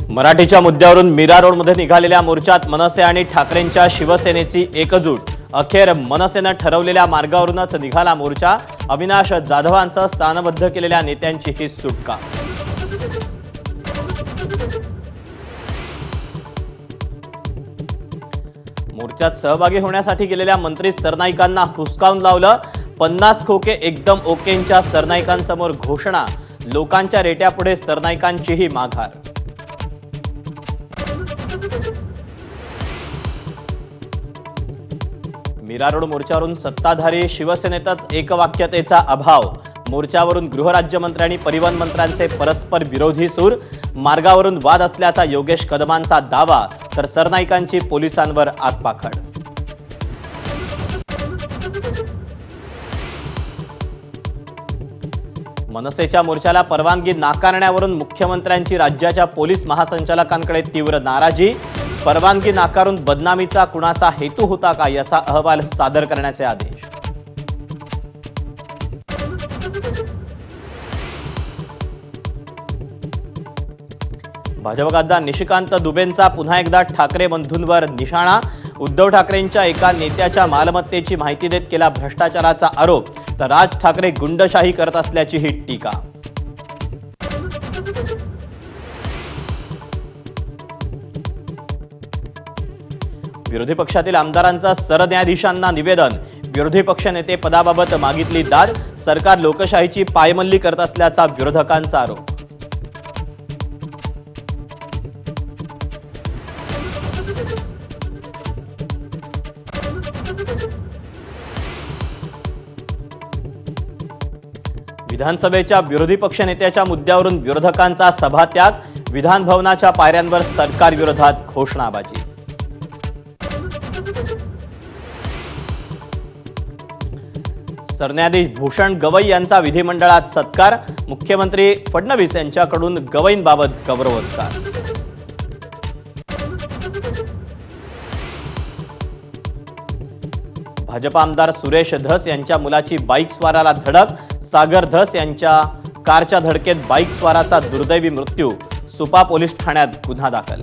मराठीच्या मुद्द्यावरून मीरा रोडमध्ये निघालेल्या मोर्चात मनसे आणि ठाकरेंच्या शिवसेनेची एकजूट। अखेर मनसेनं ठरवलेल्या मार्गावरूनच निघाला मोर्चा। अविनाश जाधवांसह स्थानबद्ध केलेल्या नेत्यांची ही सुटका। मोर्चात सहभागी होण्यासाठी गेलेल्या मंत्री सरनाईकांना हुसकावून लावलं। 50 खोके एकदम ओकेंच्या सरनाईकांसमोर घोषणा। लोकांच्या रेट्यापुढे सरनाईकांचीही माघार। मीरा रोड मोर्चावरून सत्ताधारी शिवसेनेतच एकवाक्यतेचा अभाव। मोर्चावरून गृहराज्यमंत्री आणि परिवहन मंत्र्यांचे परस्पर विरोधी सूर। मार्गावरून वाद असल्याचा योगेश कदमांचा दावा, तर सरनाईकांची पोलिसांवर आगपाखड। मनसेच्या मोर्चाला परवानगी नाकारण्यावरून मुख्यमंत्र्यांची राज्याच्या पोलीस महासंचालकांकडे तीव्र नाराजी। परवानगी नाकारून बदनामीचा कुणाचा हेतू होता का याचा अहवाल सादर करण्याचे आदेश। भाजप खासदार निशिकांत दुबेंचा पुन्हा एकदा ठाकरे बंधूंवर निशाणा। उद्धव ठाकरेंच्या एका नेत्याच्या मालमत्तेची माहिती देत केला भ्रष्टाचाराचा आरोप, तर राज ठाकरे गुंडशाही करत असल्याची ही टीका। विरोधी पक्षातील आमदारांचा सरन्यायाधीशांना निवेदन। विरोधी पक्षनेते पदाबाबत मागितली दाद। सरकार लोकशाहीची पायमल्ली करत असल्याचा विरोधकांचा आरोप। विधानसभेच्या विरोधी पक्षनेत्याच्या मुद्द्यावरून विरोधकांचा सभात्याग। विधान भवनाच्या पायऱ्यांवर सरकार विरोधात घोषणाबाजी। सरन्यायाधीश भूषण गवई यांचा विधिमंडळात सत्कार। मुख्यमंत्री फडणवीस यांच्याकडून गवईंबाबत गौरवोद्गार। भाजप आमदार सुरेश धस यांच्या मुलाची बाईक स्वाराला धडक। सागर धस यांच्या कारच्या धडकेत बाईक स्वाराचा दुर्दैवी मृत्यू। सुपा पोलीस ठाण्यात गुन्हा दाखल।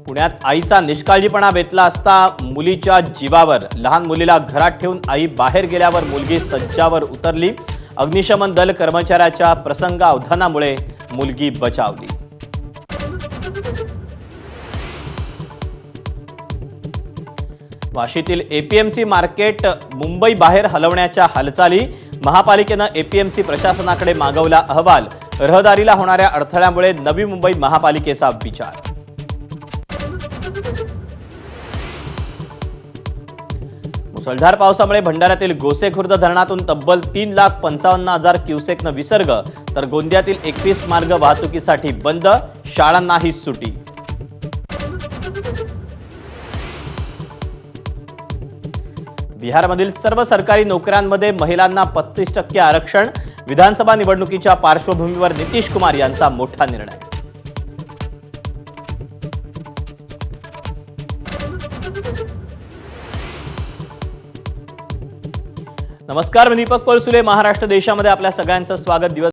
पुण्यात आईचा निष्काळजीपणा बेतला असता मुलीच्या जीवावर। लहान मुलीला घरात ठेवून आई बाहेर गेल्यावर मुलगी सज्जावर उतरली। अग्निशमन दल कर्मचाऱ्याच्या प्रसंगावधानामुळे मुलगी बचावली। वाशीतील एपीएमसी मार्केट मुंबई बाहेर हलवण्याच्या हालचाली। महापालिकेनं एपीएमसी प्रशासनाकडे मागवला अहवाल। रहदारीला होणाऱ्या अडथळ्यामुळे नवी मुंबई महापालिकेचा विचार। मुसळधार पावसामुळे भंडाऱ्यातील गोसेखुर्द धरणातून तब्बल 3,55,000 क्युसेकनं विसर्ग, तर गोंदियातील 21 मार्ग वाहतुकीसाठी बंद। शाळांनाही सुटी। बिहारमधील सर्व सरकारी नोकऱ्यांमध्ये महिलांना 35% आरक्षण। विधानसभा निवडणुकीच्या पार्श्वभूमीवर नितीश कुमार यांचा मोठा निर्णय। नमस्कार, मी दीपक पळसुले। महाराष्ट्र देशामध्ये आपल्या सगळ्यांचं स्वागत।